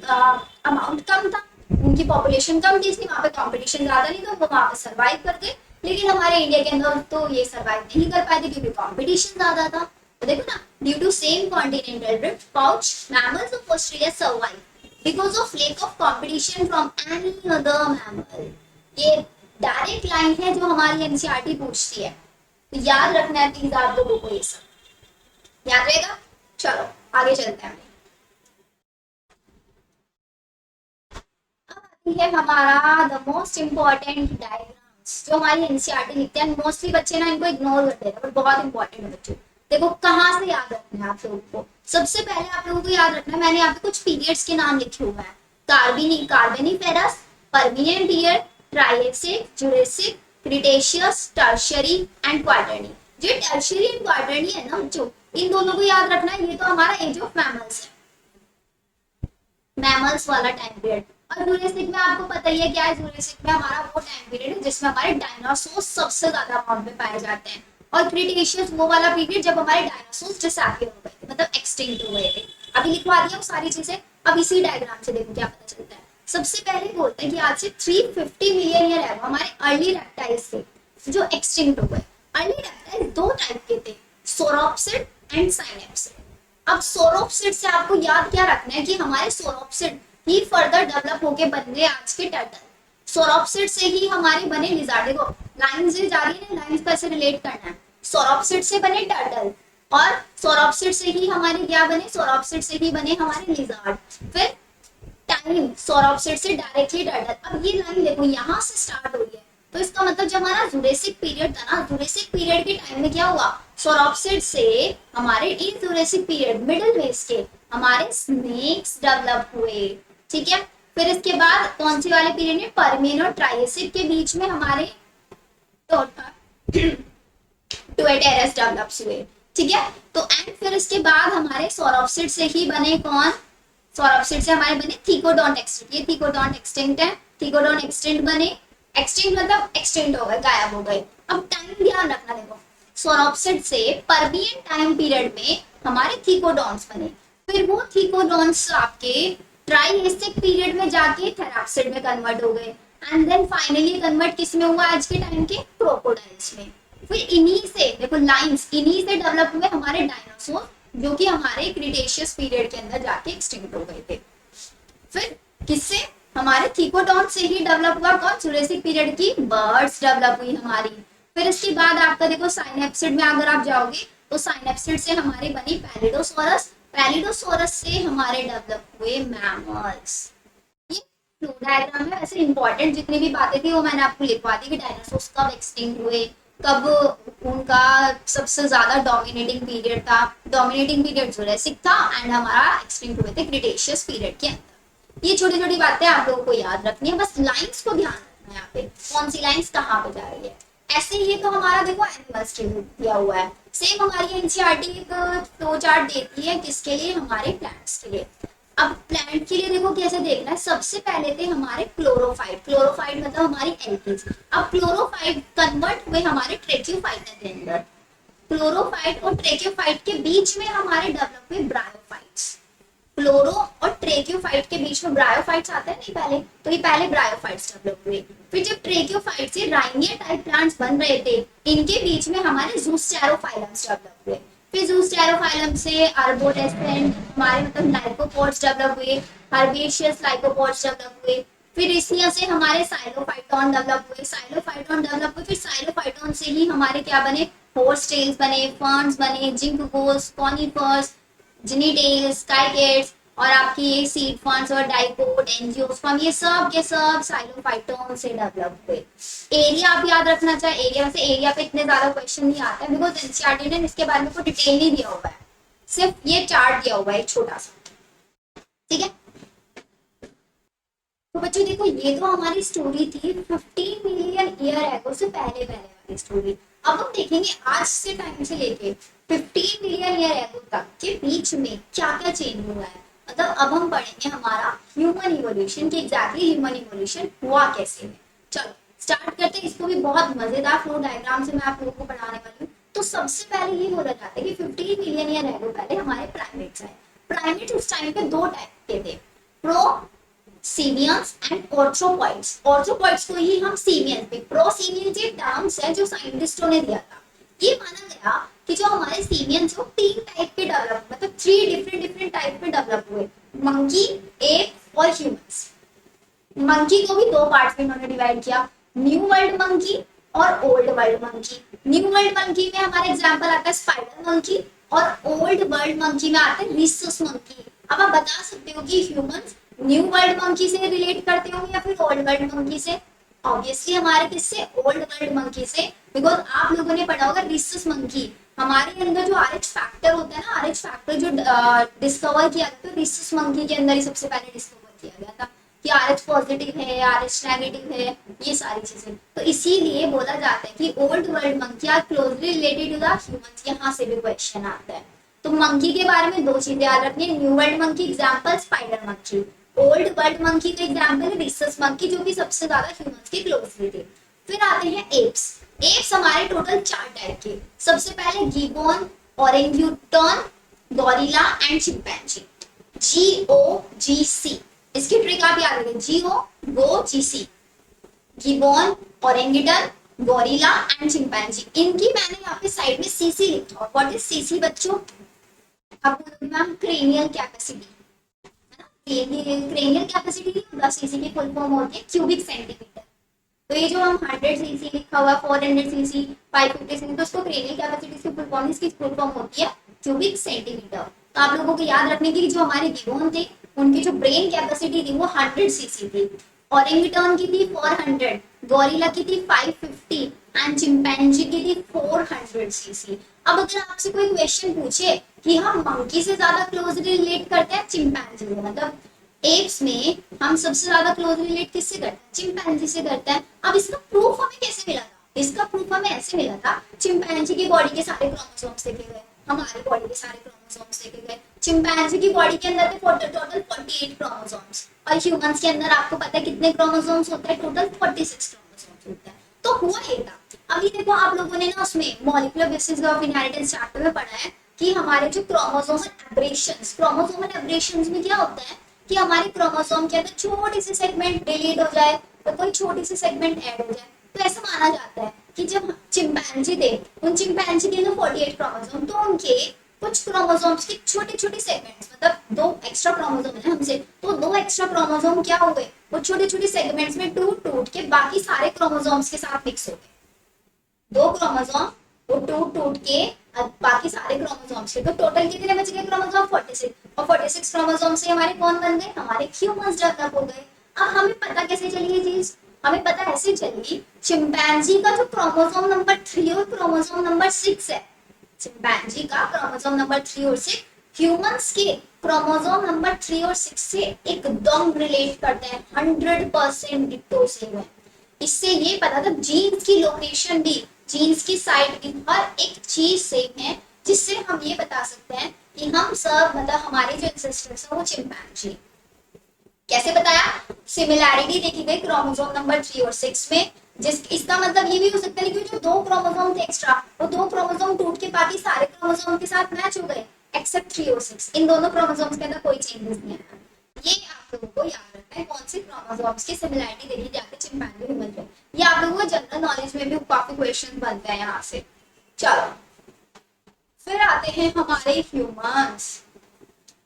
अमाउंट कम था, उनकी पॉपुलेशन कम थी, इसलिए वहां पे कॉम्पिटिशन ज्यादा नहीं था, वो वहां पे सर्वाइव कर गए। लेकिन हमारे इंडिया के अंदर तो ये सर्वाइव नहीं कर पाए थे क्योंकि कॉम्पिटिशन ज्यादा था। तो देखो ना, due to same continental drift, pouch mammals of Australia survive because of lack of competition from any other mammal। ये डायरेक्ट लाइन है जो हमारी एनसीईआरटी पूछती है, तो याद रखना है प्लीज आप लोगों को, ये सब याद रहेगा। चलो आगे चलते हैं। अब आती है हमारा द मोस्ट इम्पोर्टेंट डायग्राम्स, जो हमारी एनसीईआरटी लिखते हैं। मोस्टली बच्चे ना इनको इग्नोर करते हैं, बट बहुत इंपॉर्टेंट है बच्चों। देखो कहाँ से याद रखना है आप लोगों को, सबसे पहले आप लोगों को याद रखना है, मैंने यहाँ पे कुछ पीरियड्स के नाम लिखे हुए हैं, Carboniferous, Permian period, Triassic, Jurassic, Cretaceous, Tertiary and Quaternary. जो टर्शियरी एंड क्वाटरनी है ना बच्चों, इन दोनों को याद रखना है, ये तो हमारा एज ऑफ मैमल्स है, मैमल्स वाला टाइम पीरियड। और जुरासिक में आपको पता ही है क्या है, जुरासिक में हमारा वो टाइम पीरियड है जिसमें हमारे डायनासोर सबसे ज्यादा अमाउंट में पाए जाते हैं। और क्रिटेशियस वो वाला पीरियड जब हमारे डायनासोर डिसअपियर हो गए थे, मतलब एक्सटिंक्ट हो गए थे। अभी लिखवा दिया वो सारी चीजें। अब इसी डायग्राम से देखो क्या पता चलता है। सबसे पहले बोलते हैं कि आज से 350 मिलियन ईयर है हमारे अर्ली रेप्टाइल्स थे जो एक्सटिंक्ट हो गए। अर्ली रेप्टाइल्स दो टाइप के थे, सोरोप्सिड एंड साइनेप्सिड। अब सोरोप्सिड से आपको याद क्या रखना है कि हमारे सोरोप्सिड ही फर्दर डेवलप होके बन गए आज के टर्टल। सोरोप्सिड से ही हमारे बने लिजार्ड। देखो लाइन से जा रही है, लाइन कैसे रिलेट करना है। सोरोप्सिड से बने टर्टल, और सोरोप्सिड से ही हमारे क्या बने, सोरोप्सिड से ही बने हमारे लिजार्ड। फिर टाइम, सोरोप्सिड से डायरेक्टली टर्टल। अब ये लाइन देखो यहाँ से स्टार्ट हो रही है, तो इसका मतलब जब हमारा जुरेसिक पीरियड था ना, जुरेसिक पीरियड के टाइम में क्या हुआ, सोरोप्सिड से हमारे इन जुरेसिक पीरियड मिडिल वेज के हमारे स्नेक्स डेवलप हुए। ठीक है। फिर इसके बाद कौन सी वाले पीरियड में, पर्मियन और ट्रायसिक के बीच में हमारे टुएटेरस डेवलप्स हुए। ठीक है। तो एंड फिर इसके बाद हमारे सोरोप्सिड से ही बने कौन, सोरोप्सिड से हमारे बने थीकोडोंट एक्सटिंक्ट। ये थीकोडोंट एक्सटिंक्ट है, थीकोडोंट एक्सटिंक्ट बने, एक्सटिंक्ट मतलब एक्सटिंक्ट हो गए, गायब हो गए। अब टाइम ध्यान रखना, देखो सोरोप्सिड से पर्मियन टाइम पीरियड में हमारे थीकोडोंट्स बने, फिर वो थीकोडोंट्स आपके ट्राइएसिक पीरियड में जाके थेराप्सिड में कन्वर्ट हो गए, एंड देन फाइनली कन्वर्ट किस में हुआ, आज के टाइम के क्रोकोडाइल्स में। फिर इन्हीं से देखो लाइंस, इन्हीं से डेवलप हुए हमारे डायनासोर, जो कि हमारे क्रिटेशियस पीरियड के अंदर जाके एक्सटिंक्ट हो गए थे। फिर किससे, हमारे थीकोडोंट से ही डेवलप हुआ कौन, जुरासिक पीरियड की बर्ड्स डेवलप हुई हमारी। फिर इसके बाद आपका देखो साइनेप्सिड में अगर आप जाओगे तो साइनेप्सिड से हमारी बनी पैलिडोसोरस, पैलिडोसोरस से हमारे डेवलप हुए मैमल्स। ये फ्लो डायग्राम है। वैसे इंपॉर्टेंट जितनी भी बातें थी वो मैंने आपको लिखवा दी कि डायनासोर्स कब एक्सटिंक्ट हुए, कब उनका सबसे ज्यादा डोमिनेटिंग पीरियड था। डोमिनेटिंग पीरियड जुरासिक था एंड हमारा एक्सटिंक्ट हुए थे क्रिटेशियस पीरियड के अंदर। ये छोटी छोटी बातें आप लोगों को याद रखनी है, बस लाइंस को ध्यान रखना है यहाँ पे, कौन सी लाइंस कहाँ पे जा रही है। ऐसे ही तो हमारा देखो एनिमल्स के लिए दिया हुआ है, सेम हमारी एनसीईआरटी एक फ्लो चार्ट देती है किसके लिए, हमारे प्लांट्स के लिए। अब प्लांट के लिए देखो कैसे देखना है, सबसे पहले थे हमारे क्लोरोफाइट, क्लोरोफाइट मतलब हमारी एल्कीज। अब क्लोरोफाइट कन्वर्ट हुए हमारे ट्रेक्योफाइट के अंदर, क्लोरोफाइट और ट्रेक्योफाइट के बीच में हमारे डेवलप हुए ब्रायोफाइट्स। क्लोरो और ट्रेक्योफाइट के बीच में ब्रायोफाइट्स आते हैं नहीं पहले, तो ये पहले ब्रायोफाइट्स डेवलप हुए। फिर जब ट्रेक्योफाइट से राइनिया टाइप प्लांट्स बन रहे थे, इनके बीच में हमारे ज़ूस्टेरोफाइलम्स डेवलप हुए। फिर ज़ूस्टेरोफाइलम से आर्बोडेस्केंट हमारे मतलब लाइकोपोड्स डेवलप हुए, हर्बेशियस लाइकोपोड्स डेवलप हुए। फिर इसी से हमारे साइलोफाइटोन डेवलप हुए, साइलोफाइटोन डेवलप हुए। फिर साइलोफाइटोन से ही हमारे क्या बने, होर्सटेल्स बने, फर्न्स बने, जिंकगोस, कॉनिफर्स, जिनीटेल्स, स्काईकेट्स, और आपकी ये सीड फर्न्स और डाइकोट, एंजियोस्पर्म, ये सब के सब साइलोफाइटोन से डेवलप हुए। एरिया आप याद रखना चाहिए, एरिया वैसे एरिया पे इतने ज्यादा क्वेश्चन नहीं आते हैं बिकॉज एनसीईआरटी ने इसके बारे में कोई डिटेल नहीं दिया हुआ है, सिर्फ ये चार्ट दिया हुआ है एक छोटा सा, ठीक है। तो बच्चों देखो ये तो हमारी स्टोरी थी 15 मिलियन ईयर एगो से पहले पहले वाली स्टोरी। अब हम देखेंगे आज से टाइम से लेके 15 मिलियन ईयर एगो तक के बीच में क्या क्या चेंज हुआ है। मतलब अब हम पढ़ेंगे हमारा ह्यूमन इवोल्यूशन की, एग्जैक्टली ह्यूमन इवोल्यूशन हुआ कैसे है। चलो स्टार्ट करते हैं, इसको भी बहुत मजेदार फ्लो डायग्राम से मैं आप लोगों को पढ़ाने वाली हूँ। तो सबसे पहले ये बोला जाता है कि 15 मिलियन ईयर एगो पहले हमारे प्राइमेट्स आए। प्राइमेट्स उस टाइम पे दो टाइप के थे, प्रो सीमियंस एंड ऑर्थ्रोपॉइड्स। ऑर्थ्रोपॉइड्स को ही हम सीमियंस भी, प्रोसीमियंस ये टर्म्स है जो साइंटिस्टों ने दिया था। ये माना गया कि जो हमारे सीमियंस वो तीन टाइप के डेवलप, मतलब थ्री डिफरेंट डिफरेंट टाइप में डेवलप हुए, मंकी, एप और ह्यूमंस। मंकी को भी दो पार्ट्स में उन्होंने डिवाइड किया, न्यू वर्ल्ड मंकी और old world monkey. New world monkey में हमारा एग्जांपल आता है स्पाइडर मंकी, और ओल्ड वर्ल्ड मंकी में आता है रिसस मंकी। अब आप बता सकते हो कि ह्यूमंस न्यू वर्ल्ड मंकी से रिलेट करते होंगे या फिर ओल्ड वर्ल्ड मंकी से। ऑब्वियसली हमारे किससे, ओल्ड वर्ल्ड मंकी से, बिकॉज आप लोगों ने पढ़ा होगा रिसस मंकी, हमारे अंदर जो आरएच फैक्टर होता है ना, आरएच फैक्टर जो डिस्कवर किया गया, तो रिसस मंकी के अंदर ही सबसे पहले डिस्कवर किया गया था कि आरएच पॉजिटिव है, आरएच नेगेटिव है, ये सारी चीजें। तो इसीलिए बोला जाता है कि old world monkey are closely related to the humans, यहाँ से भी क्वेश्चन आता है। तो मंकी के बारे में दो चीजें याद रखनी है, new world monkey example spider monkey, old world monkey का एग्जांपल रिसस मंकी जो कि सबसे ज्यादा ह्यूमंस के क्लोजली थे। फिर आते हैं एप्स। एप्स हमारे टोटल चार टाइप के, सबसे पहले gibbon, orangutan, gorilla and chimpanzee. GOGC, इसकी ट्रिक आप याद रखें, GOGC, gibbon, orangutan, gorilla and chimpanzee. इनकी मैंने यहाँ पे साइड में CC लिखा। व्हाट इज CC बच्चों? अब ma'am cranial capacity, cranial capacity 10cc की फुल फॉर्म होती है क्यूबिक सेंटीमीटर। तो ये जो हम 100cc लिखा हुआ, 400cc, 550cc, तो उसको क्रेनियल कैपेसिटी की फुल फॉर्म, इसकी फुल फॉर्म होती है क्यूबिक सेंटीमीटर। तो आप लोगों को याद रखने की जो हमारे गिबोन थे उनकी जो ब्रेन कैपेसिटी थी वो 100cc थी, ओरेंगुटन की थी 400, गोरिल्ला की थी 550 एंड चिंपैंजी की थी 400cc। अब अगर आपसे कोई क्वेश्चन पूछे कि हम मंकी से ज्यादा क्लोजली रिलेट करते हैं चिंपैंजी से, मतलब एप्स में हम सबसे ज्यादा क्लोज रिलेट किससे करते हैं, चिंपैंजी से करते हैं। अब इसका प्रूफ हमें कैसे मिला था? इसका प्रूफ हमें ऐसे मिला था, चिंपैंजी की बॉडी के सारे क्रोमोसोम्स देखे गए, हमारी बॉडी के सारे क्रोमोसोम्स देखे गए। चिंपैंजी की बॉडी के अंदर थे टोटल 48 क्रोमोसोम्स, और ह्यूमंस के अंदर आपको पता है कितने क्रोमोसोम्स होते हैं, टोटल 46 क्रोमोसोम्स होते हैं। तो हुआ ये था, अभी देखो आप लोगों ने ना उसमें molecular basis of inheritance chapter में पढ़ा है कि हमारे जो क्रोमोसोमल एब्रेशंस में क्या होता है कि हमारे क्रोमोसोम के अंदर छोटी सी सेगमेंट डिलीट हो जाए तो कोई छोटी सी सेगमेंट ऐड हो जाए। तो ऐसा माना जाता है कि जब चिंपैंजी थे, उन चिंपैंजी के अंदर 48 क्रोमोसोम, तो उनके कुछ क्रोमोसोम्स की छोटी छोटी सेगमेंट्स, मतलब दो एक्स्ट्रा क्रोमोसोम है हमसे, तो दो एक्स्ट्रा क्रोमोसोम क्या हो गए, वो छोटी छोटी सेगमेंट्स में टूट टूट के बाकी सारे क्रोमोसोम्स के साथ मिक्स हो गए। दो क्रोमोसोम वो टूट टूट के बाकी सारे क्रोमोसोम्स के, तो टोटल कितने बच गए क्रोमोसोम 46, और 46 क्रोमोसोम से हमारे कौन बन गए, हमारे ह्यूमंस डेवलप हो गए। अब हमें पता कैसे चली ये चीज, हमें पता ऐसे चलिए चिंपैंजी का जो क्रोमोसोम नंबर 3 और क्रोमोसोम नंबर 6 है, चिंपैंजी का क्रोमोसोम नंबर 3 और 6 ह्यूमंस के क्रोमोसोम नंबर 3 और 6 से एकदम रिलेट करते हैं, 100% डिट्टो सेम है। इससे ये पता था जीन्स की लोकेशन भी, जीन्स की साइट भी, हर एक चीज सेम है, जिससे हम ये बता सकते हैं कि हम सब मतलब हमारे जो एंसेस्टर्स हैं वो चिंपैंजी। कैसे बताया? सिमिलैरिटी देखी गई क्रोमोसोम नंबर 3 और 6 में, जिस इसका मतलब ये भी हो सकता है कि जो 2 क्रोमोसोम थे एक्स्ट्रा, वो 2 क्रोमोसोम टूट के बाकी सारे क्रोमोसोम के साथ मैच हो गए एक्सेप्ट 3 और 6। इन दोनों क्रोमोसोम्स के अंदर कोई चेंजेस नहीं है। ये आप लोगों को याद रखना है, कौन से क्रोमोसोम्स की सिमिलैरिटी देखी जाती है चिंपैंजी ह्यूमन में। ये आप लोगों को जनरल नॉलेज में भी काफी क्वेश्चन बनते हैं यहाँ से। चलो फिर आते हैं हमारे ह्यूमंस,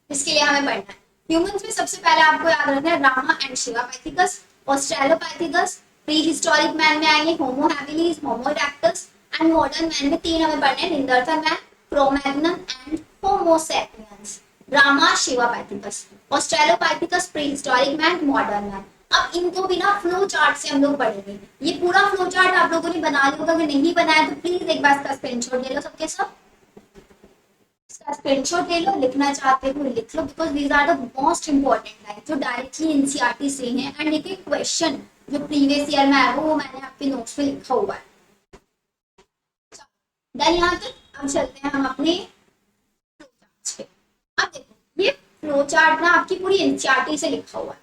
इसके लिए हमें पढ़ना है। ह्यूमंस में सबसे पहले आपको याद रखना है Rama and Sivapithecus, Australopithecus, prehistoric man में आएंगे Homo habilis, Homo erectus, and modern man में 3 हमें पढ़ने हैं, Neanderthal man, Cro-Magnon and Homo sapiens. Rama, Sivapithecus, Australopithecus, prehistoric man, modern man. अब इनको बिना फ्लो चार्ट से हम लोग पढ़ेंगे। ये पूरा फ्लो चार्ट आप लोगों ने बना लिया होगा, अगर नहीं बनाया तो प्लीज एक बार इसका स्क्रीनशॉट ले लो सबके सब, स्क्रीनशॉट ले लो, लिखना चाहते हो लिख लो, because these are the most important line जो डायरेक्टली एनसीईआरटी से हैं, एंड एक एक क्वेश्चन जो प्रीवियस ईयर में आया वो मैंने आपके नोट्स में लिखा हुआ है। देन यहाँ तक अब चलते हैं हम अपने अब देखो ये फ्लो चार्ट ना आपकी पूरी एनसीईआरटी से लिखा हुआ है।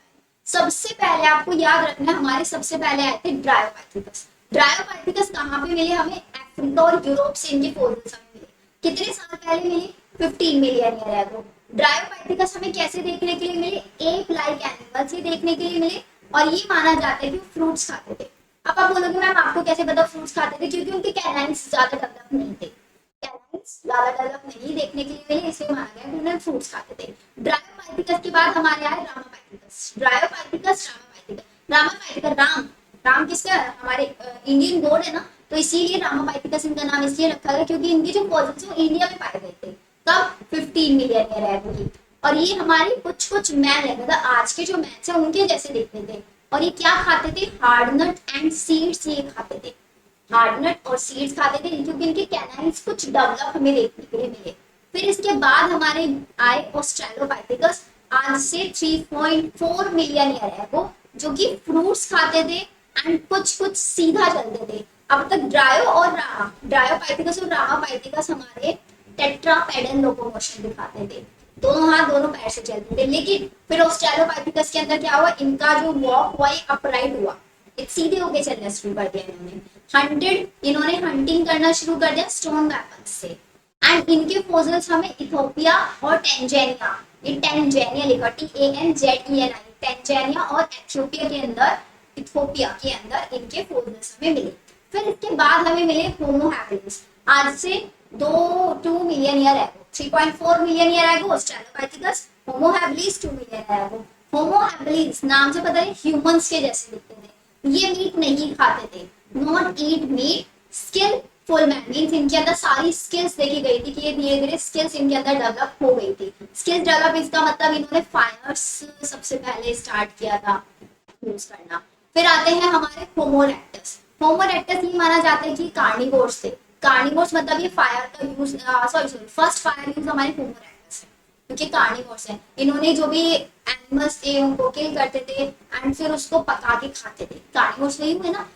सबसे पहले आपको याद रखना, हमारे सबसे पहले आए थे ड्रायोपैथिकस। ड्रायोपैथिकस कहाँ पे मिले हमें? अफ्रीका और यूरोप से इनके फोसिल्स हमें मिले। कितने साल पहले मिले? 15 मिलियन ईयर एगो। ड्रायोपैथिकस हमें कैसे देखने के लिए मिले? एप लाइक एनिमल्स ही देखने के लिए मिले, और ये माना जाता है कि फ्रूट्स खाते थे। अब आप बोलोगे मैम आपको कैसे पता फ्रूट्स खाते थे? क्योंकि उनके कैनाइन्स ज्यादा डेवलप नहीं थे, कैनाइन्स ज्यादा डेवलप नहीं देखने के लिए मिले, इसलिए माना गया कि उन्हें फ्रूट्स खाते थे। ड्रायोपैथिकस के बाद हमारे आए रामापैथिकस। ड्रायोपैथिकस, रामापैथिकस, रामापैथिकस, राम, राम किसका है? हमारे इंडियन गॉड है ना, तो इसीलिए रामापैथिकस इनका नाम इसलिए रखा गया क्योंकि इनके जो फॉसिल्स वो इंडिया में पाए गए थे। कब? 15 मिलियन ईयर एगो की। और ये हमारे कुछ कुछ मैन है, मतलब आज के जो मैन है उनके जैसे दिखते थे। और ये क्या खाते थे? हार्डनट एंड सीड्स ये खाते थे, हार्डनट और सीड्स खाते थे, क्योंकि इनके कैनाइन्स कुछ डेवलप हमें देखने के लिए मिले। फिर इसके बाद हमारे आए ऑस्ट्रेलोपैथिकस, आज से 3.4 मिलियन ईयर एगो, जो कि फ्रूट्स खाते थे एंड कुछ कुछ सीधा चलते थे। अब तक ड्रायोपैथिकस और रामापैथिकस हमारे टेट्रापेडल लोकोमोशन दिखाते थे, दोनों हाथ दोनों पैर से चलते थे। लेकिन फिर ऑस्ट्रेलोपैथिकस के अंदर क्या हुआ? इनका जो वॉक हुआ ये अपराइट हुआ, एक सीधे होके चलना शुरू कर दिया इन्होंने। इन्होंने हंटिंग करना शुरू कर दिया स्टोन वेपन से। एंड इनके फोसिल्स हमें इथोपिया और टेंजेनिया, ये टेंजेनिया लिखा TANZENIA, टेंजेनिया और एथियोपिया के अंदर, इथोपिया के अंदर इनके फोसिल्स हमें मिले। फिर इसके बाद हमें मिले होमो हैबिलिस, आज से 2 मिलियन ईयर एगो, 3.4 million year ago Australopithecus, Homo habilis 2 million year ago. Homo habilis नाम से पता है ह्यूमंस के जैसे दिखते थे, ये मीट नहीं खाते थे, not eat meat, skillful man, means इनके अंदर सारी स्किल्स देखी गई थी कि ये धीरे धीरे स्किल्स इनके अंदर डेवलप हो गई थी। स्किल्स डेवलप इसका मतलब इन्होंने फायर्स सबसे पहले स्टार्ट किया था यूज करना। फिर आते हैं हमारे होमो इरेक्टस। होमो इरेक्टस ये माना जाता है कि कार्निवोर्स थे, कार्निवोर्स मतलब ये फायर का use, sorry first fire use हमारे होमो इरेक्टस है, क्योंकि कार्निवोर्स है। इन्होंने जो भी एनिमल्स थे उनको किल करते थे एंड फिर उसको पका के खाते थे। कार्निवोर्स वही हुए ना।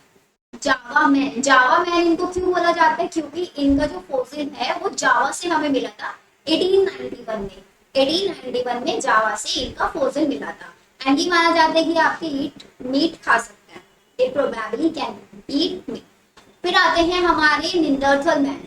जावा मैन, जावा मैन इनको क्यों बोला जाता है? क्योंकि इनका जो फॉसिल है वो जावा से हमें मिला था 1891 में, 1891 में जावा से इनका फॉसिल मिला था। एंड ये माना जाता है कि आपके ईट मीट खा सकते हैं, they probably can eat meat। फिर आते हैं हमारे निंडरथल मैन।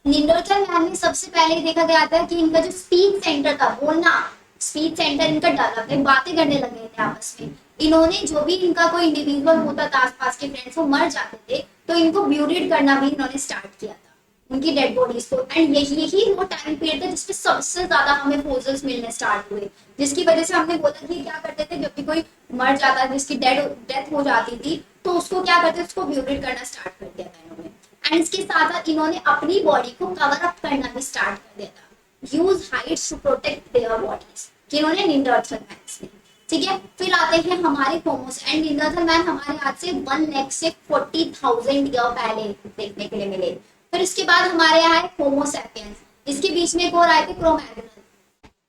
निंडरथल मैन में सबसे पहले देखा गया था कि इनका जो स्पीच सेंटर था, बोलना स्पीच सेंटर इनका डेवलप है, बातें करने लगे थे आपस में। इन्होंने जो भी इनका कोई इंडिविजुअल होता था आसपास के फ्रेंड्स, वो मर जाते थे तो इनको ब्यूरिड करना भी इन्होंने स्टार्ट किया था, उनकी डेड बॉडीज को। एंड यही वो टाइम पीरियड था जिसपे सबसे ज्यादा हमें फोसिल्स मिलने स्टार्ट हुए, जिसकी वजह से हमने बोला कि क्या करते थे, जब भी कोई मर जाता, जिसकी डेथ हो जाती थी, तो उसको क्या करते थे, उसको ब्यूरिड करना स्टार्ट कर दिया था इन्होंने। एंड इसके साथ साथ इन्होंने अपनी बॉडी को कवर अप करना भी स्टार्ट कर दिया था, use heights to protect their bodies, जिन्होंने निंडरथल मैन्स ने। ठीक है। फिर आते हैं हमारे होमोस एंड नीदरलैंड हमारे आज से 1 लाख से 40,000 ईयर पहले देखने के लिए मिले। फिर इसके बाद हमारे यहाँ है होमोसैपियंस, इसके बीच में एक और आए थे क्रोमैग्नन,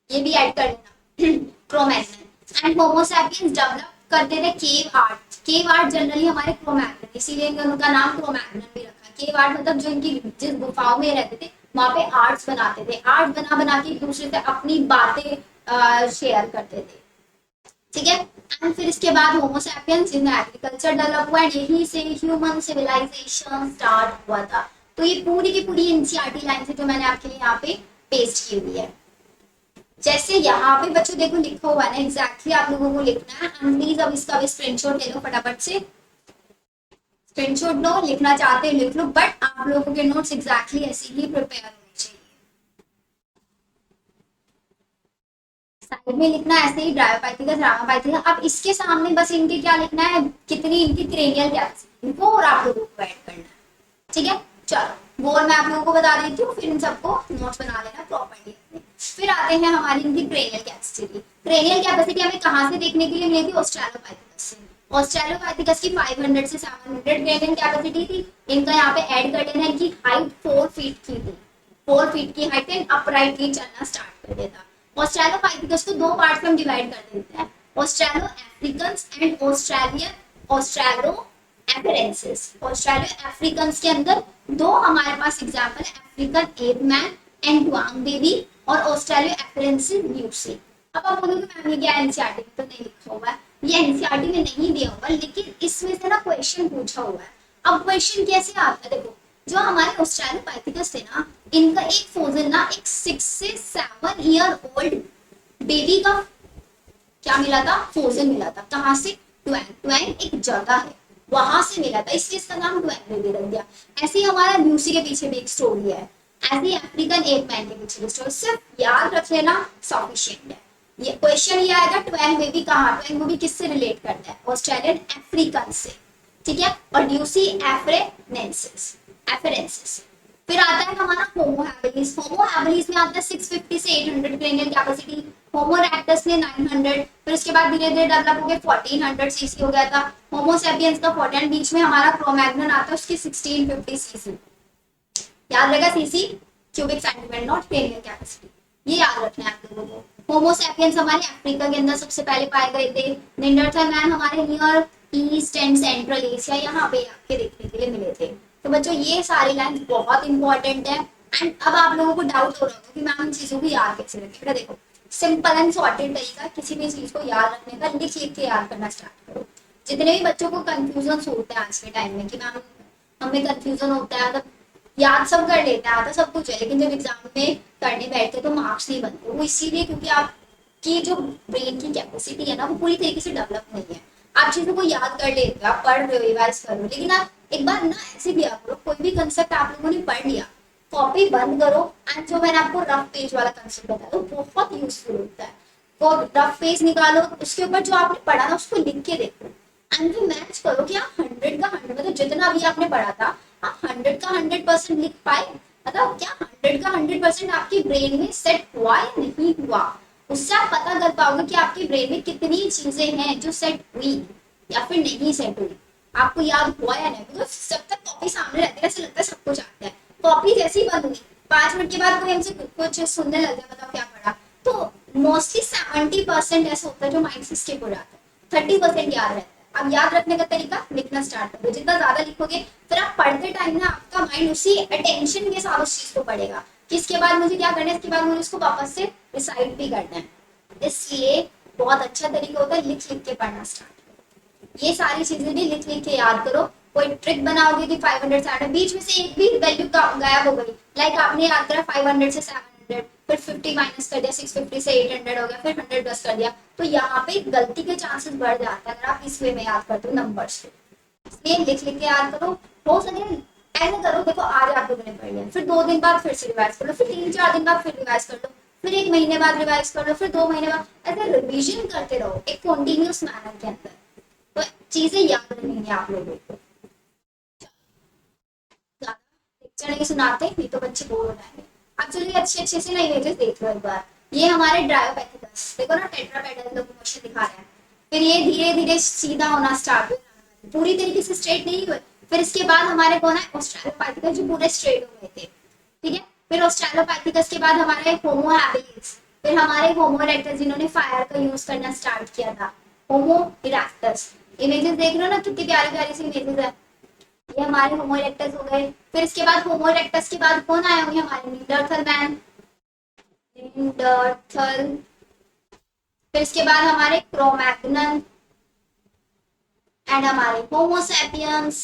ये भी ऐड कर लेना क्रोमैग्नन। एंड होमोसैपियंस डेवलप करते थे cave art, cave art generally हमारे क्रोमैग्नन, इसीलिए उनका नाम क्रोमैग्नन भी रखा। केव आर्ट मतलब जो इनकी जिस गुफाओं में रहते थे वहां पे आर्ट्स बनाते थे, आर्ट बना बना के एक दूसरे से अपनी बातें शेयर करते थे, ठीक है। एंड फिर इसके बाद होमोसैपियंस जिनमें एग्रीकल्चर डेवलप हुआ, यहीं से ह्यूमन सिविलाइजेशन स्टार्ट हुआ था। तो ये पूरी की पूरी एनसीईआरटी लाइन से जो मैंने आपके लिए यहाँ पे पेस्ट की हुई है। जैसे यहाँ पे बच्चों देखो लिखा हुआ है ना, एग्जैक्टली आप लोगों को लिखना है। एंड प्लीज अब इसका भी स्क्रीनशॉट ले लो, फटाफट से स्क्रीनशॉट लो, लिखना चाहते हो लिख लो, बट आप लोगों के नोट्स एग्जैक्टली ऐसे ही प्रिपेयर होने चाहिए। साइड में लिखना ऐसे ही ड्रायोपैथिकस रामापैथिकस। अब इसके सामने बस इनके क्या लिखना है, कितनी इनकी क्रेनियल कैपेसिटी, वो और आप लोगों को ऐड करना है, ठीक है। चलो वो मैं आप लोगों को बता देती हूँ, फिर इन सबको नोट्स बना लेना प्रॉपर्ली। फिर आते हैं हमारी इनकी क्रेनियल कैपेसिटी। क्रेनियल कैपेसिटी हमें कहाँ से देखने के लिए मिली थी, ऑस्ट्रेलोपैथिकस से। ऑस्ट्रेलोपैथिकस की 500 से 700 क्रेनियल कैपेसिटी थी। इनका यहाँ पे ऐड कर लेना, इनकी हाइट 4 फीट की थी, 4 फीट की हाइट है, अपराइटली चलना स्टार्ट कर देता। ऑस्ट्रेलोपाइथिकस को दो पार्ट में हम डिवाइड कर देते हैं, Australo africanus and Australo afarensis. Australo africanus के अंदर दो हमारे पास एग्जांपल है, अफ्रीकन एप मैन एंड डुआंग बेबी, और ऑस्ट्रेलो एफरेंसिस ल्यूसी। अब आप बोलोगे मैम ये क्या एनसीईआरटी में तो नहीं लिखा हुआ है, ये एनसीईआरटी में नहीं दिया हुआ, लेकिन इसमें से ना क्वेश्चन पूछा हुआ है। अब क्वेश्चन कैसे आता है, देखो जो हमारे ऑस्ट्रेलोपाइथिकस थे ना, इनका एक फोजन ना एक 6 से 7 ईयर ओल्ड बेबी का क्या मिला था, फोजन मिला था। कहाँ से, ट्वेंग, ट्वेंग एक जगह है वहां से मिला था, इसलिए इसका नाम ट्वेंग बेबी रख दिया। ऐसे ही हमारा ल्यूसी के पीछे भी एक स्टोरी है, ऐसे ही अफ्रीकन एप मैन के पीछे भी स्टोरी, सिर्फ याद रख लेना सफिशिएंट है। ये क्वेश्चन ये आएगा ट्वेंग बेबी कहाँ, ट्वेंग बेबी किससे रिलेट करता है, ऑस्ट्रेलियन अफ्रीकन से, ठीक है। और ल्यूसी एफ्रेनेंसिस, एफरेंसिस। फिर आता है हमारा होमो हैबिलिस। होमो हैबिलिस में आता है 650 से 800 क्रेनियल कैपेसिटी, होमो इरेक्टस ने 900, फिर उसके बाद धीरे धीरे डेवलप हो गया 1400 सीसी हो गया था। होमो सैपियंस का 40, बीच में हमारा क्रोमैग्नन आता है, उसकी 1650 सीसी। याद रहेगा CC cubic centimetre, not cranial capacity, ये याद रखना है आप लोगों को। होमो सैपियंस हमारे अफ्रीका के अंदर सबसे पहले पाए गए थे। निएंडरथल मैन हमारे near east and central Asia यहाँ पे आपके देखने के लिए मिले थे। तो बच्चों ये सारी लाइन बहुत इंपॉर्टेंट है। एंड अब आप लोगों को डाउट हो रहा होगा कि मैम इन चीजों को याद कैसे रखें। बेटा देखो सिंपल एंड सॉर्टेड तरीका किसी भी चीज को याद रखने का, लिख लिख के याद करना स्टार्ट करो। जितने भी बच्चों को कंफ्यूजन होते हैं आज के टाइम में कि मैम हमें कंफ्यूजन होता है, मतलब याद सब कर लेते हैं, आता सब कुछ है, लेकिन जब एग्जाम में करने बैठते तो मार्क्स नहीं बनते, वो इसीलिए क्योंकि आपकी जो ब्रेन की कैपेसिटी है ना वो पूरी तरीके से डेवलप नहीं है। आप चीजों को याद कर लेते हो, आप पढ़ रहे हो, रिवाइज कर रहे हो, लेकिन आप एक बार ना ऐसे दिया करो, कोई भी कंसेप्ट आप लोगों ने पढ़ लिया, कॉपी बंद करो एंड जो मैंने आपको रफ पेज वाला कंसेप्ट बताया तो बहुत यूजफुल होता है। तो रफ पेज निकालो, उसके ऊपर जो आपने पढ़ा ना उसको लिख के देखो एंड फिर मैच करो कि आप 100 का 100, मतलब जितना अभी आपने पढ़ा था आप 100 का 100% लिख पाए, मतलब क्या 100 का 100% आपकी ब्रेन में सेट हुआ या नहीं हुआ। उससे आप पता कर पाओगे कि आपके ब्रेन में कितनी चीजें हैं जो सेट हुई या फिर नहीं सेट हुई, आपको याद हुआ या नहीं। बिकॉज जब तक कॉपी सामने रहती है ऐसा लगता है सब कुछ आता है, कॉपी जैसी बंद हुई 5 मिनट के बाद कोई हमसे कुछ सुनने लग गया, बताओ क्या पढ़ा, तो मोस्टली 70% ऐसा होता है जो माइंड से स्किप हो जाता है, 30% याद रहता है। अब याद रखने का तरीका लिखना स्टार्ट करो, जितना ज्यादा लिखोगे फिर आप पढ़ते टाइम ना आपका माइंड उसी अटेंशन के साथ उस चीज को पढ़ेगा कि इसके बाद मुझे क्या करना है, इसके बाद मुझे उसको वापस से रिसाइट भी करना है। इसलिए बहुत अच्छा तरीका होता है लिख लिख के पढ़ना स्टार्ट करो, ये सारी चीजें भी लिख लिख के याद करो। कोई ट्रिक बनाओगे कि 500 से 800 बीच में से एक भी वैल्यू गायब हो गई, लाइक आपने याद करा 500 से 700, फिर 50 माइनस कर दिया, 650 से 800 हो गया, फिर 100 प्लस कर दिया, तो यहाँ पे गलती के चांसेस बढ़ जाते हैं अगर आप इस वे में याद करते हो नंबर्स को। इसलिए लिख लिख के याद करो, हो सके ऐसा करो, देखो आज आप लोगों ने पढ़ लिया, फिर 2 दिन बाद फिर से रिवाइज कर लो, फिर 3-4 दिन बाद फिर रिवाइज कर लो, फिर 1 महीने बाद रिवाइज कर लो, फिर 2 महीने बाद, ऐसे रिविजन करते रहो एक कॉन्टिन्यूस मैनर के अंदर, तो चीजें याद रहेंगी आप लोगों को। लेक्चर नहीं सुनाते नहीं तो बच्चे बोर हो जाएंगे। अब चलिए अच्छे अच्छे से ना इमेजेस देख लो एक बार। ये हमारे ड्रायोपैथिकस देखो ना टेट्रापेडल लोकोमोशन दिखा रहा है। फिर ये धीरे धीरे सीधा होना स्टार्ट हुआ, पूरी तरीके से स्ट्रेट नहीं हुए। फिर इसके बाद हमारे कौन है, ऑस्ट्रेलोपाइथिकस, जो पूरे स्ट्रेट हो गए थे। ठीक है, फिर ऑस्ट्रेलोपाइथिकस के बाद हमारे होमो हैबिलिस, फिर हमारे होमो इरेक्टस जिन्होंने फायर का यूज करना स्टार्ट किया था, होमो इरेक्टस। इमेजेस देख रहे हो ना कितनी प्यारी प्यारी सी इमेजेस है, ये हमारे होमो इरेक्टस हो गए। फिर इसके बाद होमो इरेक्टस के बाद कौन आए होंगे, हमारे नींडरथल मैन, नींडरथल। फिर इसके बाद हमारे क्रोमैग्नन एंड हमारे होमो सैपियंस।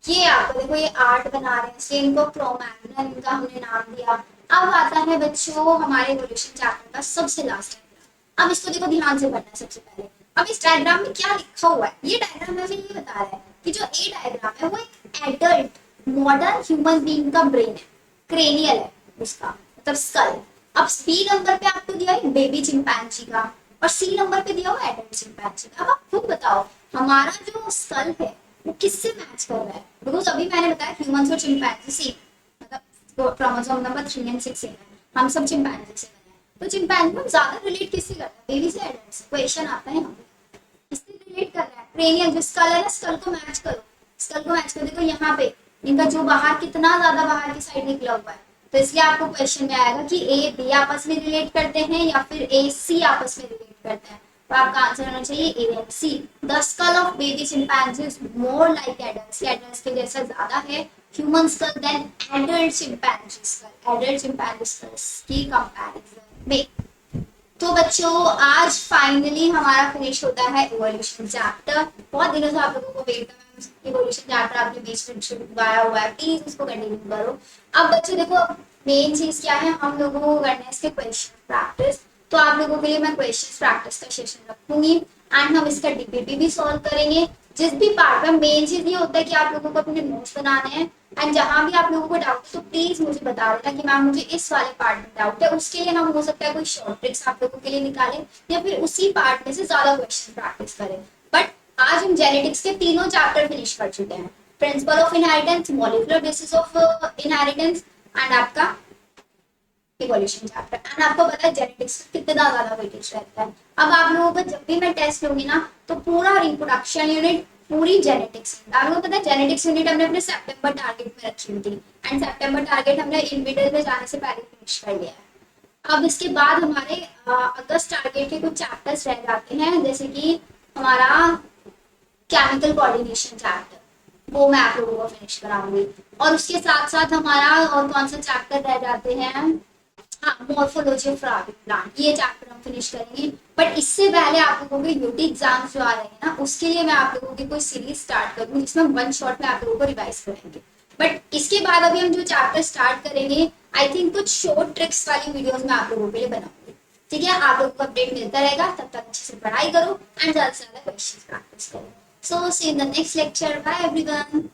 ये आपको देखो ये आर्ट बना रहे हैं, इसलिए इनको क्रोमैग्नन इनका हमने नाम दिया। अब आता है बच्चों हमारे इवोल्यूशन चैप्टर का सबसे लास्ट डायग्राम। अब इसको देखो ध्यान से पढ़ना है सबसे पहले। अब इस डायग्राम में क्या लिखा हुआ है, ये डायग्राम हमें ये बता रहा है कि जो ए डायग्राम है वो एक एडल्ट मॉडर्न ह्यूमन बीइंग का ब्रेन है, क्रेनियल है उसका, मतलब स्कल। अब बी नंबर पे आपको दिया है बेबी चिंपैंजी का, और सी नंबर पे दिया हुआ एडल्ट चिंपैंजी का। अब आप खुद बताओ हमारा जो स्कल है वो किससे मैच कर रहा है, बिकॉज अभी मैंने बताया ह्यूमंस और चिंपैंजी सेम, मतलब क्रोमोसोम नंबर 3 और 6 सेम है, हम सब चिंपैंजी से बने हैं। तो चिंपैंजी में ज्यादा रिलेट किससे करता है, बेबी से एडल्ट से। क्वेश्चन आता है यहाँ पे किससे रिलेट कर रहा है, क्रेनियल जो स्कल है ना, स्कल को मैच करो, स्कल को मैच करो। देखो यहाँ पे इनका जो बाहर कितना ज्यादा बाहर की साइड निकला हुआ है, तो इसलिए आपको क्वेश्चन में आएगा कि ए बी आपस में रिलेट करते हैं या फिर ए सी आपस में रिलेट करते हैं। तो आपका आंसर होना चाहिए A and C. The skull of baby chimpanzee is more like adults, adults के जैसा ज्यादा है human skull than adult chimpanzee skull, adult chimpanzee skulls की कंपैरिजन में। तो बच्चों आज फाइनली हमारा फिनिश होता है इवोल्यूशन चैप्टर। बहुत दिनों से आप लोगों को वेट था, इवोल्यूशन चैप्टर आपने बीच में छुड़वाया हुआ है, प्लीज उसको कंटिन्यू करो। अब बच्चों देखो मेन चीज क्या है, हम लोगों को करना है इसके क्वेश्चन प्रैक्टिस। तो आप लोगों के लिए मैं क्वेश्चन प्रैक्टिस का सेशन रखूंगी एंड हम इसका डीपीपी भी सॉल्व करेंगे। जिस भी पार्ट में मेन चीज ये होता है कि आप लोगों को अपने नोट्स बनाने हैं, एंड जहां भी आप लोगों को डाउट तो प्लीज मुझे बता देना कि मैम मुझे इस वाले पार्ट में डाउट है। उसके लिए हम हो सकता है कोई शॉर्ट ट्रिक्स आप लोगों के लिए निकालें या फिर उसी पार्ट में से ज्यादा क्वेश्चन प्रैक्टिस करें। बट आज हम जेनेटिक्स के तीनों चैप्टर फिनिश कर चुके हैं, principle of inheritance, molecular basis of inheritance and आपका इवोल्यूशन चैप्टर। एंड आपको पता है जेनेटिक्स कितना ज्यादा वेटेज रहता है। अब आप लोगों को जब भी मैं टेस्ट लूंगी ना तो पूरा रिप्रोडक्शन यूनिट, पूरी जेनेटिक्स, आप लोगों को पता है जेनेटिक्स यूनिट हमने अपने सितंबर टारगेट में रखी हुई थी एंड सितंबर टारगेट हमने इन मिडल में जाने से पहले फिनिश कर लिया है। अब इसके बाद हमारे अगस्त टारगेट के कुछ चैप्टर्स रह जाते हैं, जैसे कि हमारा केमिकल कोऑर्डिनेशन चैप्टर, वो मैं आप लोगों को फिनिश कराऊंगी। और उसके साथ साथ हमारा और कौन सा चैप्टर रह जाते हैं, हाँ मॉर्फोलॉजी ऑफ फ्लावरिंग प्लांट, ये चैप्टर हम फिनिश करेंगे। बट इससे पहले आप लोगों के यूटी एग्जाम्स जो आ रहे हैं ना, उसके लिए मैं आप लोगों की कोई सीरीज स्टार्ट करूंगी जिसमें वन शॉट में आप लोगों को रिवाइज करेंगे। बट इसके बाद अभी हम जो चैप्टर स्टार्ट करेंगे, आई थिंक कुछ शॉर्ट ट्रिक्स वाली वीडियोस मैं आप लोगों के लिए बनाऊंगी। ठीक है, आप लोगों को अपडेट मिलता रहेगा, तब तक अच्छे से पढ़ाई करो एंड ज्यादा से ज्यादा क्वेश्चन प्रैक्टिस करो। So see in the next lecture, bye everyone.